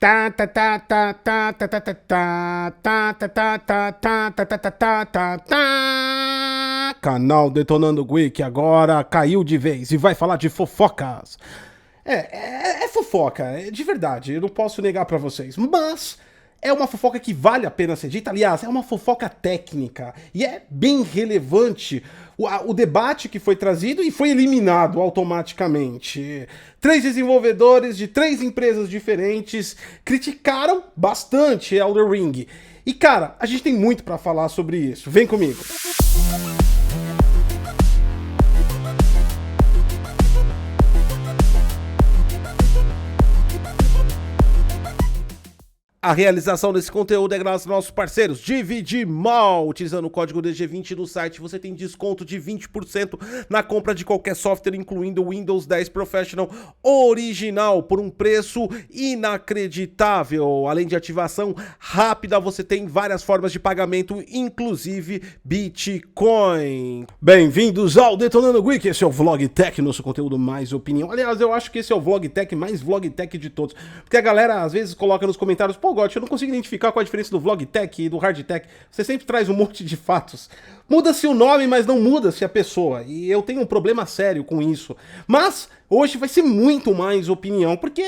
Tá, tá, tá, tá, tá, tá, tá, tá, tá, tá, tá, tá, tá, tá, tá, tá, tá, tá, tá. Canal Detonando Geek agora caiu de vez e vai falar de fofocas. É fofoca, é de verdade, eu não posso negar pra vocês, mas é uma fofoca que vale a pena ser dita. Aliás, é uma fofoca técnica e é bem relevante o debate que foi trazido e foi eliminado automaticamente. Três desenvolvedores de três empresas diferentes criticaram bastante Elden Ring. E cara, a gente tem muito pra falar sobre isso. Vem comigo. A realização desse conteúdo é graças aos nossos parceiros Divide Mall. Utilizando o código DG20 no site, você tem desconto de 20% na compra de qualquer software, incluindo o Windows 10 Professional original, por um preço inacreditável. Além de ativação rápida, você tem várias formas de pagamento, inclusive Bitcoin. Bem-vindos ao Detonando Geek, esse é o Vlog Tech, nosso conteúdo mais opinião. Aliás, eu acho que esse é o Vlog Tech mais Vlog Tech de todos, porque a galera às vezes coloca nos comentários: pô, Gotti, eu não consigo identificar qual a diferença do Vlog Tech e do Hard Tech. Você sempre traz um monte de fatos. Muda-se o nome, mas não muda-se a pessoa. E eu tenho um problema sério com isso. Mas hoje vai ser muito mais opinião, porque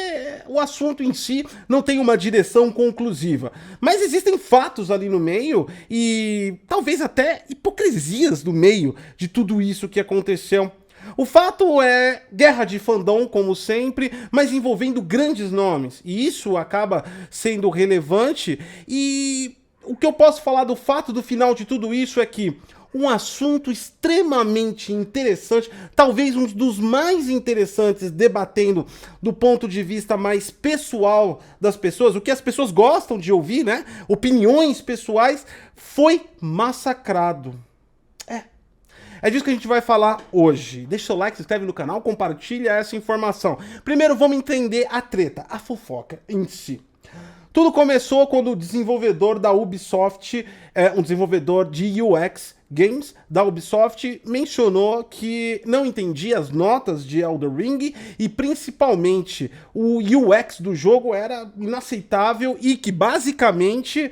o assunto em si não tem uma direção conclusiva. Mas existem fatos ali no meio e talvez até hipocrisias do meio de tudo isso que aconteceu. O fato é guerra de fandom, como sempre, mas envolvendo grandes nomes. E isso acaba sendo relevante. E o que eu posso falar do fato do final de tudo isso é que um assunto extremamente interessante, talvez um dos mais interessantes, debatendo do ponto de vista mais pessoal das pessoas, o que as pessoas gostam de ouvir, né? Opiniões pessoais, foi massacrado. É disso que a gente vai falar hoje. Deixa o seu like, se inscreve no canal, compartilha essa informação. Primeiro vamos entender a treta, a fofoca em si. Tudo começou quando o desenvolvedor da Ubisoft, um desenvolvedor de UX Games da Ubisoft, mencionou que não entendia as notas de Elden Ring e principalmente o UX do jogo era inaceitável e que basicamente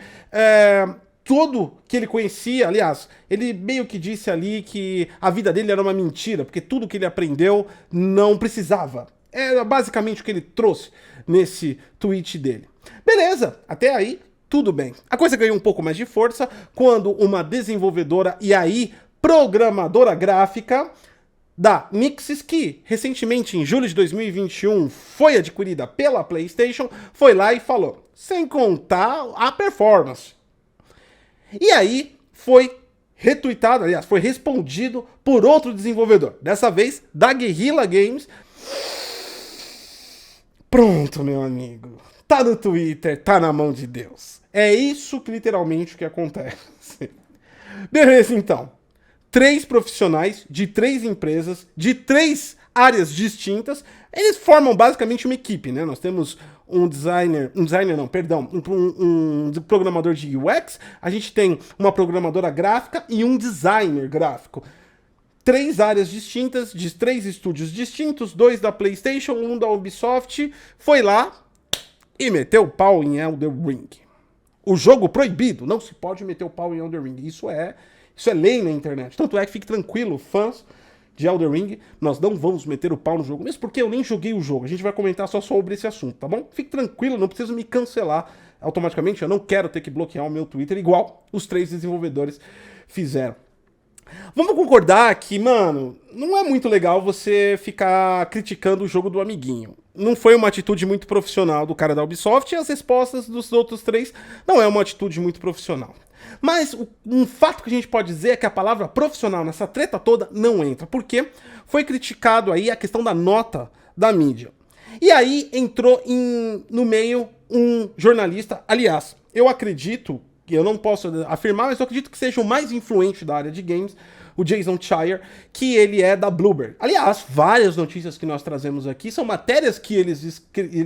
tudo que ele conhecia, aliás, ele meio que disse ali que a vida dele era uma mentira, porque tudo que ele aprendeu não precisava. Era basicamente o que ele trouxe nesse tweet dele. Beleza, até aí tudo bem. A coisa ganhou um pouco mais de força quando uma desenvolvedora e aí programadora gráfica da Nixxes, que recentemente em julho de 2021 foi adquirida pela PlayStation, foi lá e falou, sem contar a performance. E aí foi retweetado, aliás, foi respondido por outro desenvolvedor, dessa vez da Guerrilla Games. Pronto, meu amigo. Tá no Twitter, tá na mão de Deus. É isso que literalmente o que acontece. Beleza, então. Três profissionais de três empresas, de três áreas distintas, eles formam basicamente uma equipe, né? Nós temos um programador de UX, a gente tem uma programadora gráfica e um designer gráfico. Três áreas distintas, de três estúdios distintos, dois da PlayStation, um da Ubisoft, foi lá e meteu o pau em Elden Ring. O jogo proibido, não se pode meter o pau em Elden Ring, isso é lei na internet. Tanto é que fique tranquilo, fãs de Elden Ring, nós não vamos meter o pau no jogo, mesmo porque eu nem joguei o jogo, a gente vai comentar só sobre esse assunto, tá bom? Fique tranquilo, não precisa me cancelar automaticamente, eu não quero ter que bloquear o meu Twitter, igual os três desenvolvedores fizeram. Vamos concordar que, mano, não é muito legal você ficar criticando o jogo do amiguinho. Não foi uma atitude muito profissional do cara da Ubisoft e as respostas dos outros três não é uma atitude muito profissional. Mas um fato que a gente pode dizer é que a palavra profissional nessa treta toda não entra, porque foi criticado aí a questão da nota da mídia. E aí entrou no meio um jornalista, aliás, eu acredito, que eu não posso afirmar, mas eu acredito que seja o mais influente da área de games, o Jason Schreier, que ele é da Bloomberg. Aliás, várias notícias que nós trazemos aqui são matérias que ele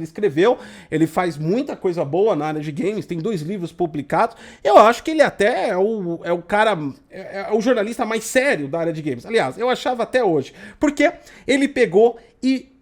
escreveu, ele faz muita coisa boa na área de games, tem 2 livros publicados, eu acho que ele até é o cara, é o jornalista mais sério da área de games. Aliás, eu achava até hoje, porque ele pegou e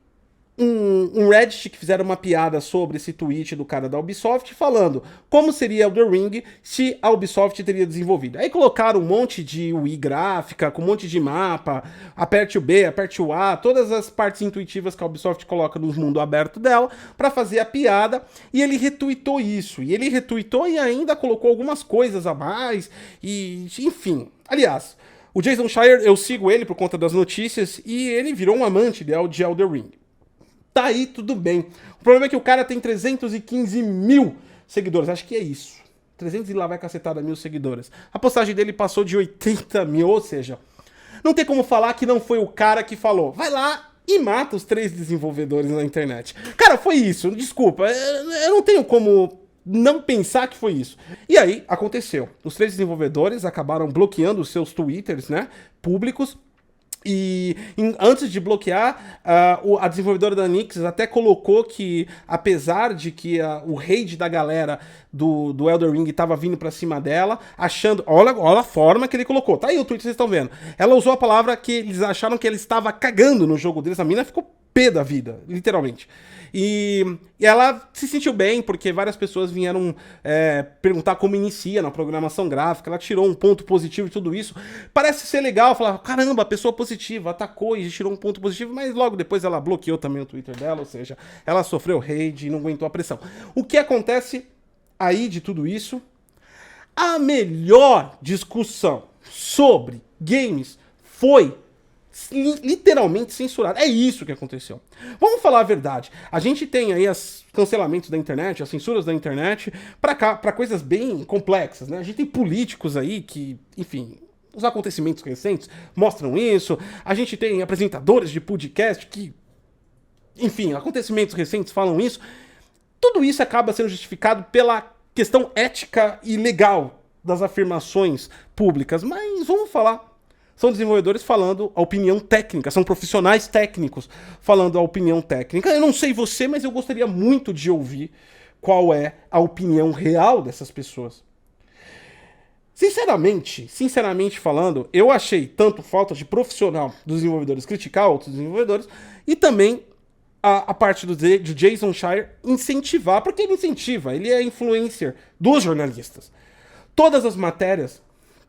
um Reddit que fizeram uma piada sobre esse tweet do cara da Ubisoft falando como seria Elden Ring se a Ubisoft teria desenvolvido. Aí colocaram um monte de UI gráfica, com um monte de mapa, aperte o B, aperte o A, todas as partes intuitivas que a Ubisoft coloca no mundo aberto dela para fazer a piada, e ele retweetou isso. E ele retweetou e ainda colocou algumas coisas a mais, e enfim. Aliás, o Jason Schreier, eu sigo ele por conta das notícias, e ele virou um amante de Elden Ring. Tá aí, tudo bem. O problema é que o cara tem 315 mil seguidores. Acho que é isso. 300 e lá vai cacetada mil seguidores. A postagem dele passou de 80 mil, ou seja, não tem como falar que não foi o cara que falou. Vai lá e mata os 3 desenvolvedores na internet. Cara, foi isso. Desculpa. Eu não tenho como não pensar que foi isso. E aí, aconteceu. Os 3 desenvolvedores acabaram bloqueando os seus twitters, né, públicos. E antes de bloquear, a desenvolvedora da Nixxes até colocou que, apesar de que o raid da galera do Elden Ring estava vindo pra cima dela, achando... Olha a forma que ele colocou. Tá aí o tweet, vocês estão vendo. Ela usou a palavra que eles acharam que ele estava cagando no jogo deles. A mina ficou pé da vida, literalmente. E ela se sentiu bem, porque várias pessoas vieram perguntar como inicia na programação gráfica. Ela tirou um ponto positivo de tudo isso. Parece ser legal, falar, caramba, pessoa positiva, atacou e tirou um ponto positivo, mas logo depois ela bloqueou também o Twitter dela, ou seja, ela sofreu hate e não aguentou a pressão. O que acontece aí de tudo isso? A melhor discussão sobre games foi literalmente censurado. É isso que aconteceu. Vamos falar a verdade. A gente tem aí os cancelamentos da internet, as censuras da internet, para coisas bem complexas, né? A gente tem políticos aí que, enfim, os acontecimentos recentes mostram isso. A gente tem apresentadores de podcast que, enfim, acontecimentos recentes falam isso. Tudo isso acaba sendo justificado pela questão ética e legal das afirmações públicas. Mas vamos falar. São desenvolvedores falando a opinião técnica, são profissionais técnicos falando a opinião técnica. Eu não sei você, mas eu gostaria muito de ouvir qual é a opinião real dessas pessoas. Sinceramente falando, eu achei tanto falta de profissional dos desenvolvedores criticar outros desenvolvedores e também a parte do Jason Schreier incentivar, porque ele incentiva, ele é influencer dos jornalistas. Todas as matérias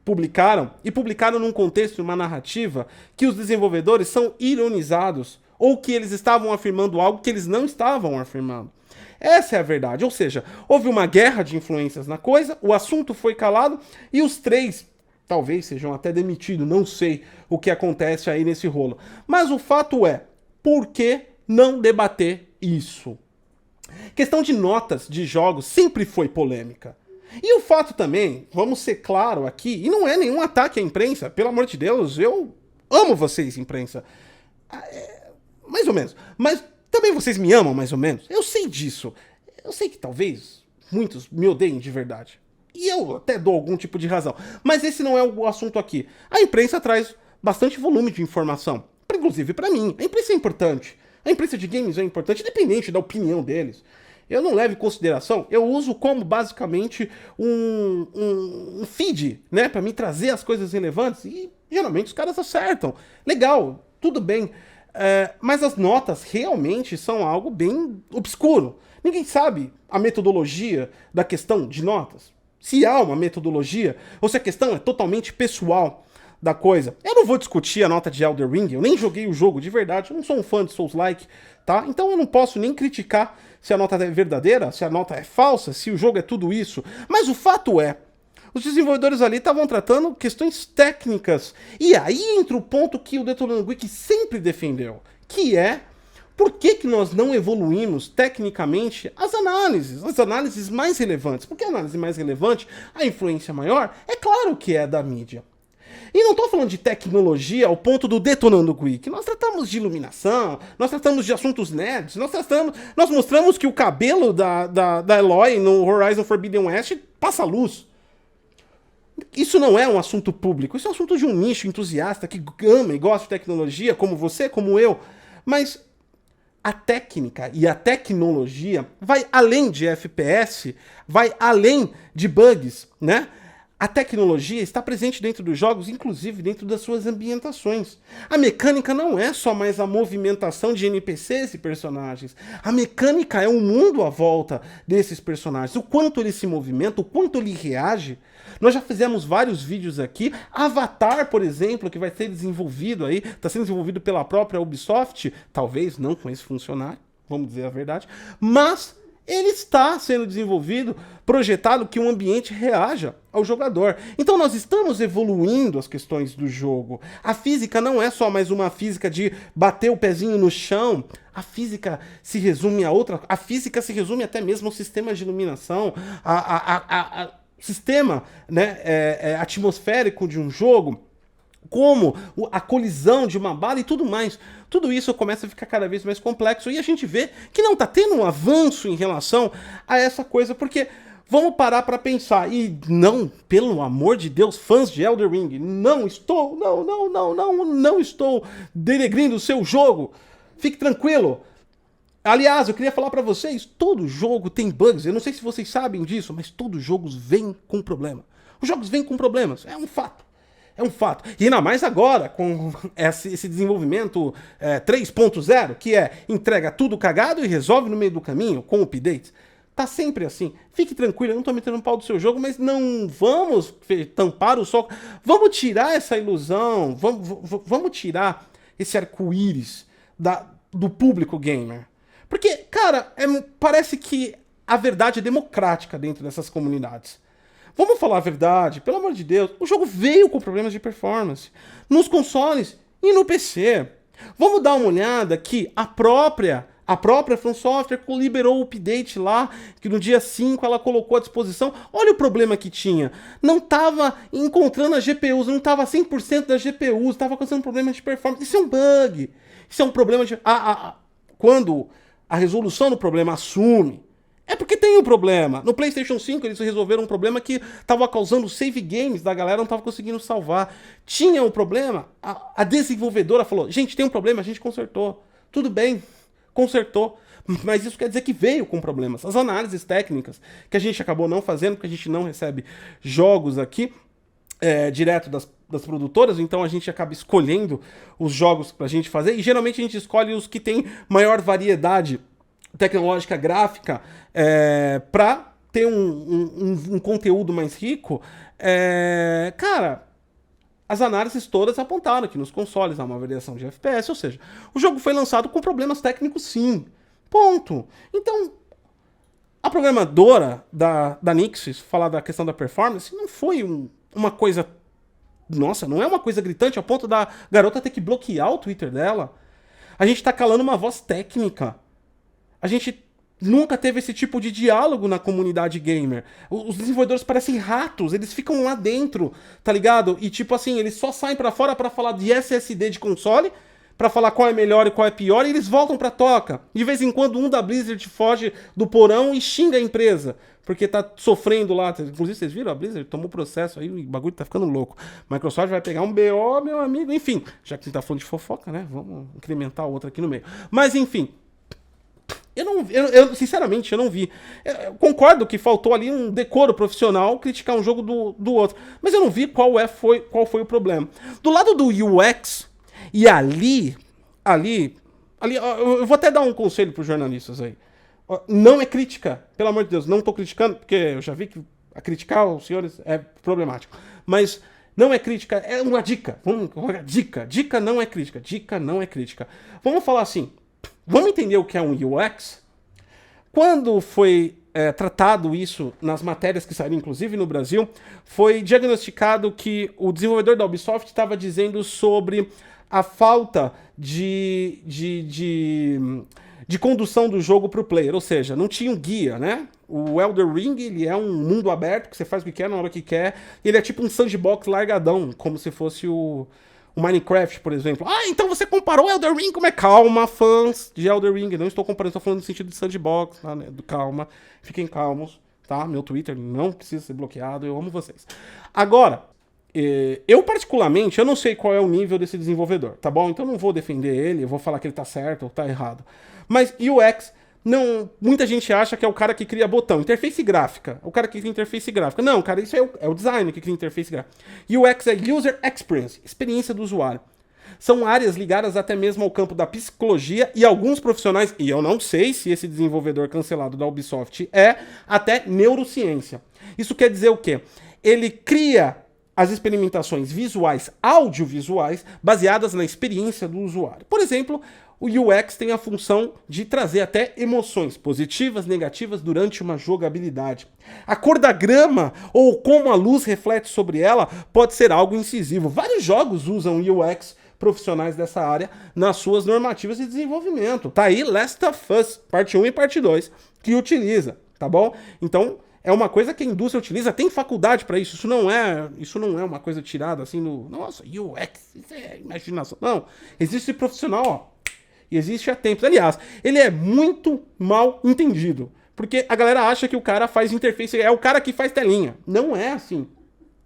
publicaram num contexto, numa narrativa, que os desenvolvedores são ironizados, ou que eles estavam afirmando algo que eles não estavam afirmando. Essa é a verdade, ou seja, houve uma guerra de influências na coisa, o assunto foi calado, e os 3 talvez sejam até demitidos, não sei o que acontece aí nesse rolo. Mas o fato é, por que não debater isso? Questão de notas de jogos sempre foi polêmica. E o fato também, vamos ser claro aqui, e não é nenhum ataque à imprensa, pelo amor de Deus, eu amo vocês, imprensa. Mais ou menos. Mas também vocês me amam, mais ou menos. Eu sei disso. Eu sei que talvez muitos me odeiem de verdade. E eu até dou algum tipo de razão. Mas esse não é o assunto aqui. A imprensa traz bastante volume de informação. Inclusive para mim. A imprensa é importante. A imprensa de games é importante, independente da opinião deles. Eu não levo em consideração, eu uso como basicamente um feed, né, para me trazer as coisas relevantes e geralmente os caras acertam. Legal, tudo bem, mas as notas realmente são algo bem obscuro. Ninguém sabe a metodologia da questão de notas. Se há uma metodologia ou se a questão é totalmente pessoal da coisa. Eu não vou discutir a nota de Elden Ring, eu nem joguei o jogo de verdade, eu não sou um fã de Souls-like, tá? Então eu não posso nem criticar se a nota é verdadeira, se a nota é falsa, se o jogo é tudo isso. Mas o fato é, os desenvolvedores ali estavam tratando questões técnicas. E aí entra o ponto que o Detonando Geek sempre defendeu, que é por que nós não evoluímos tecnicamente as análises mais relevantes? Porque a análise mais relevante, a influência maior, é claro que é da mídia. E não estou falando de tecnologia ao ponto do Detonando Geek. Nós tratamos de iluminação, nós tratamos de assuntos nerds, nós mostramos que o cabelo da Aloy no Horizon Forbidden West passa luz. Isso não é um assunto público, isso é um assunto de um nicho entusiasta que ama e gosta de tecnologia, como você, como eu. Mas a técnica e a tecnologia vai além de FPS, vai além de bugs, né? A tecnologia está presente dentro dos jogos, inclusive dentro das suas ambientações. A mecânica não é só mais a movimentação de NPCs e personagens. A mecânica é o mundo à volta desses personagens. O quanto ele se movimenta, o quanto ele reage. Nós já fizemos vários vídeos aqui. Avatar, por exemplo, que vai ser desenvolvido aí, está sendo desenvolvido pela própria Ubisoft, talvez não com esse funcionário, vamos dizer a verdade, mas ele está sendo desenvolvido, projetado que um ambiente reaja ao jogador. Então nós estamos evoluindo as questões do jogo. A física não é só mais uma física de bater o pezinho no chão. A física se resume a outra. A física se resume até mesmo ao sistema de iluminação, sistema, né, atmosférico de um jogo, como a colisão de uma bala e tudo mais. Tudo isso começa a ficar cada vez mais complexo e a gente vê que não está tendo um avanço em relação a essa coisa, porque vamos parar para pensar, e não, pelo amor de Deus, fãs de Elden Ring, não estou denegrindo o seu jogo, fique tranquilo. Aliás, eu queria falar pra vocês, todo jogo tem bugs, eu não sei se vocês sabem disso, mas todos os jogos vêm com problema. Os jogos vêm com problemas, é um fato. É um fato. E ainda mais agora, com esse desenvolvimento 3.0, que entrega tudo cagado e resolve no meio do caminho, com updates. Tá sempre assim. Fique tranquilo, eu não tô metendo um pau do seu jogo, mas não vamos tampar o sol. Vamos tirar essa ilusão, vamos tirar esse arco-íris do público gamer. Porque, cara, parece que a verdade é democrática dentro dessas comunidades. Vamos falar a verdade, pelo amor de Deus, o jogo veio com problemas de performance, nos consoles e no PC. Vamos dar uma olhada que a própria From Software liberou o update lá, que no dia 5 ela colocou à disposição. Olha o problema que tinha. Não estava encontrando as GPUs, não estava 100% das GPUs, estava acontecendo problemas de performance. Isso é um bug. Isso é um problema de... Quando a resolução do problema assume, é porque tem um problema. No PlayStation 5 eles resolveram um problema que estava causando save games da galera, não estava conseguindo salvar. Tinha um problema, a desenvolvedora falou, gente, tem um problema, a gente consertou. Tudo bem, consertou. Mas isso quer dizer que veio com problemas. As análises técnicas, que a gente acabou não fazendo, porque a gente não recebe jogos aqui, direto das produtoras, então a gente acaba escolhendo os jogos pra gente fazer, e geralmente a gente escolhe os que tem maior variedade tecnológica gráfica, para ter um conteúdo mais rico. Cara, as análises todas apontaram que nos consoles há uma variação de FPS, ou seja, o jogo foi lançado com problemas técnicos sim, ponto. Então, a programadora da Nixxes, falar da questão da performance, não foi uma coisa... Nossa, não é uma coisa gritante a ponto da garota ter que bloquear o Twitter dela. A gente tá calando uma voz técnica. A gente nunca teve esse tipo de diálogo na comunidade gamer. Os desenvolvedores parecem ratos, eles ficam lá dentro, tá ligado? E tipo assim, eles só saem pra fora pra falar de SSD de console, pra falar qual é melhor e qual é pior, e eles voltam pra toca. De vez em quando um da Blizzard foge do porão e xinga a empresa, porque tá sofrendo lá. Inclusive, vocês viram? A Blizzard tomou processo aí, o bagulho tá ficando louco. Microsoft vai pegar um BO, meu amigo, enfim. Já que a gente tá falando de fofoca, né? Vamos incrementar outra aqui no meio. Mas enfim... Eu sinceramente, eu não vi. Eu concordo que faltou ali um decoro profissional criticar um jogo do outro. Mas eu não vi qual foi o problema. Do lado do UX, e ali, eu vou até dar um conselho pros jornalistas aí. Não é crítica, pelo amor de Deus, não tô criticando, porque eu já vi que a criticar os senhores é problemático. Mas não é crítica, é uma dica. Dica não é crítica. Dica não é crítica. Vamos falar assim. Vamos entender o que é um UX? Quando foi tratado isso nas matérias que saíram, inclusive no Brasil, foi diagnosticado que o desenvolvedor da Ubisoft estava dizendo sobre a falta de condução do jogo para o player, ou seja, não tinha um guia, né? O Elden Ring, ele é um mundo aberto, que você faz o que quer na hora que quer, e ele é tipo um sandbox largadão, como se fosse o Minecraft, por exemplo. Então você comparou Elden Ring como é? Calma, fãs de Elden Ring. Não estou comparando, estou falando no sentido de sandbox. Tá, né? Calma, fiquem calmos, tá? Meu Twitter não precisa ser bloqueado, eu amo vocês. Agora, eu particularmente, eu não sei qual é o nível desse desenvolvedor, tá bom? Então eu não vou defender ele, eu vou falar que ele tá certo ou tá errado. Mas UX Não, muita gente acha que é o cara que cria botão, interface gráfica. O cara que cria interface gráfica. Não, cara, isso é o designer que cria interface gráfica. UX é User Experience, experiência do usuário. São áreas ligadas até mesmo ao campo da psicologia e alguns profissionais, e eu não sei se esse desenvolvedor cancelado da Ubisoft é, até neurociência. Isso quer dizer o quê? Ele cria as experimentações visuais, audiovisuais, baseadas na experiência do usuário. Por exemplo, o UX tem a função de trazer até emoções positivas, negativas durante uma jogabilidade. A cor da grama ou como a luz reflete sobre ela pode ser algo incisivo. Vários jogos usam UX profissionais dessa área nas suas normativas de desenvolvimento. Tá aí Last of Us, parte 1 e parte 2, que utiliza, tá bom? Então, é uma coisa que a indústria utiliza, tem faculdade para isso. Isso não é uma coisa tirada assim no, nossa, UX, isso é imaginação. Não, existe profissional, ó. E existe há tempos. Aliás, ele é muito mal entendido, porque a galera acha que o cara faz interface, é o cara que faz telinha. Não é assim,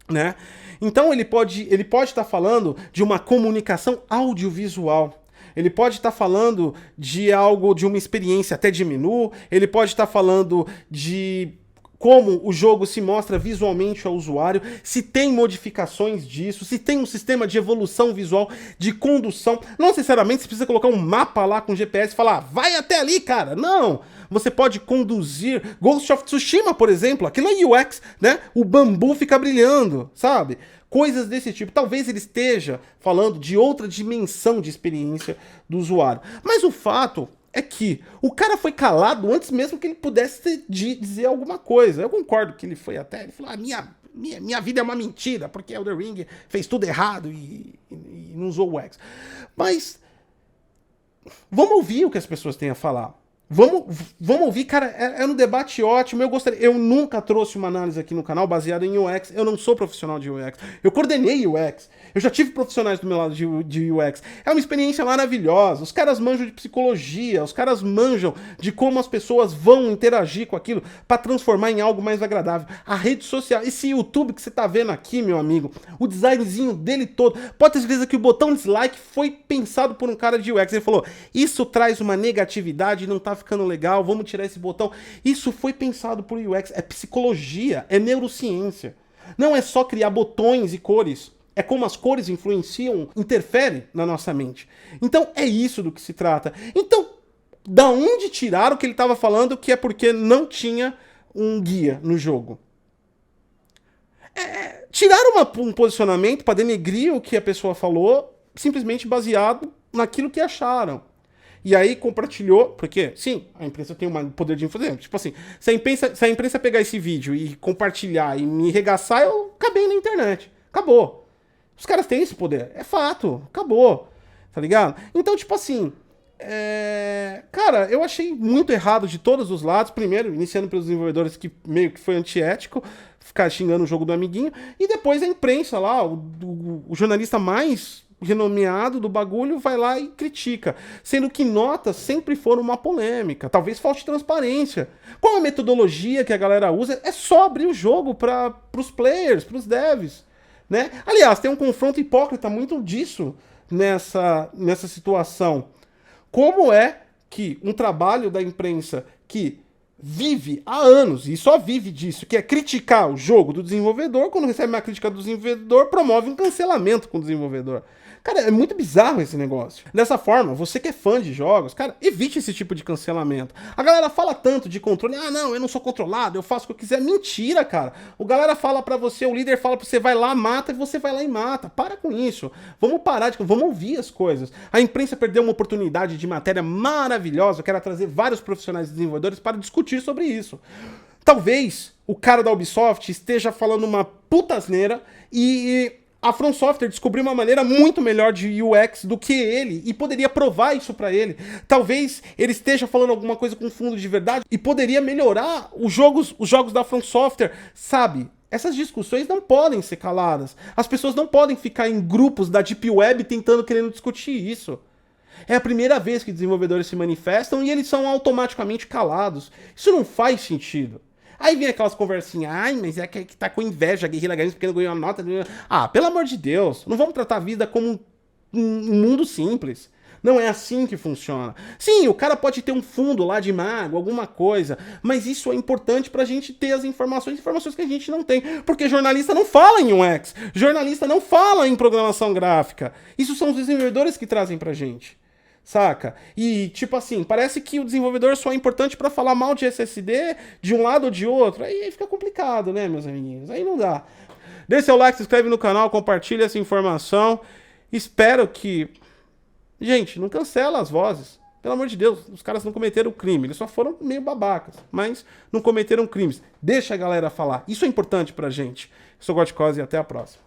né? Então ele pode estar falando de uma comunicação audiovisual. Ele pode estar falando de algo, de uma experiência até de menu. Ele pode estar falando de como o jogo se mostra visualmente ao usuário, se tem modificações disso, se tem um sistema de evolução visual, de condução. Não necessariamente você precisa colocar um mapa lá com GPS e falar, vai até ali, cara. Não! Você pode conduzir. Ghost of Tsushima, por exemplo, aquilo é UX, né? O bambu fica brilhando, sabe? Coisas desse tipo. Talvez ele esteja falando de outra dimensão de experiência do usuário. Mas o fato é que o cara foi calado antes mesmo que ele pudesse dizer alguma coisa. Eu concordo que ele foi até... Ele falou, minha vida é uma mentira, porque Elden Ring fez tudo errado e não usou o X. Mas vamos ouvir o que as pessoas têm a falar. Vamos ouvir, cara, é um debate ótimo. Eu nunca trouxe uma análise aqui no canal baseada em UX. Eu não sou profissional de UX. Eu coordenei UX. Eu já tive profissionais do meu lado de UX. É uma experiência maravilhosa. Os caras manjam de psicologia, os caras manjam de como as pessoas vão interagir com aquilo para transformar em algo mais agradável. A rede social, esse YouTube que você tá vendo aqui, meu amigo, o designzinho dele todo, pode ter certeza que o botão dislike foi pensado por um cara de UX. Ele falou, isso traz uma negatividade, não tá ficando legal, vamos tirar esse botão. Isso foi pensado por UX, é psicologia, é neurociência. Não é só criar botões e cores. É como as cores influenciam, interferem na nossa mente. Então é isso do que se trata. Então, da onde tiraram o que ele estava falando que é porque não tinha um guia no jogo? Tiraram um posicionamento para denegrir o que a pessoa falou, simplesmente baseado naquilo que acharam. E aí compartilhou, porque, sim, a imprensa tem um poder de influência. Tipo assim, se a imprensa pegar esse vídeo e compartilhar e me regaçar, eu acabei na internet. Acabou. Os caras têm esse poder. É fato. Acabou. Tá ligado? Então, tipo assim... Cara, eu achei muito errado de todos os lados. Primeiro, iniciando pelos desenvolvedores, que meio que foi antiético, ficar xingando o jogo do amiguinho. E depois a imprensa lá, o jornalista mais renomeado do bagulho vai lá e critica. Sendo que notas sempre foram uma polêmica. Talvez falte transparência. Qual a metodologia que a galera usa? É só abrir o jogo para os players, para os devs. Né? Aliás, tem um confronto hipócrita muito disso nessa situação. Como é que um trabalho da imprensa que vive há anos, e só vive disso, que é criticar o jogo do desenvolvedor, quando recebe uma crítica do desenvolvedor, promove um cancelamento com o desenvolvedor. Cara, é muito bizarro esse negócio. Dessa forma, você que é fã de jogos, cara, evite esse tipo de cancelamento. A galera fala tanto de controle, não, eu não sou controlado, eu faço o que eu quiser. Mentira, cara. O galera fala pra você, o líder fala pra você, vai lá, mata, e você vai lá e mata. Para com isso. Vamos parar vamos ouvir as coisas. A imprensa perdeu uma oportunidade de matéria maravilhosa, que era trazer vários profissionais desenvolvedores para discutir sobre isso. Talvez o cara da Ubisoft esteja falando uma puta asneira e a From Software descobriu uma maneira muito melhor de UX do que ele e poderia provar isso pra ele. Talvez ele esteja falando alguma coisa com fundo de verdade e poderia melhorar os jogos da From Software, sabe? Essas discussões não podem ser caladas. As pessoas não podem ficar em grupos da Deep Web querendo discutir isso. É a primeira vez que desenvolvedores se manifestam e eles são automaticamente calados. Isso não faz sentido. Aí vem aquelas conversinhas, mas é que tá com inveja, a Guerrilla Games porque não ganhou a nota. Pelo amor de Deus, não vamos tratar a vida como um mundo simples. Não é assim que funciona. Sim, o cara pode ter um fundo lá de mago, alguma coisa, mas isso é importante pra gente ter as informações que a gente não tem. Porque jornalista não fala em UX, jornalista não fala em programação gráfica. Isso são os desenvolvedores que trazem pra gente. Saca? E, tipo assim, parece que o desenvolvedor só é importante pra falar mal de SSD de um lado ou de outro. Aí fica complicado, né, meus amiguinhos? Aí não dá. Deixe seu like, se inscreve no canal, compartilha essa informação. Espero que... Gente, não cancela as vozes. Pelo amor de Deus, os caras não cometeram crime. Eles só foram meio babacas, mas não cometeram crimes. Deixa a galera falar. Isso é importante pra gente. Eu sou o Gotcose e até a próxima.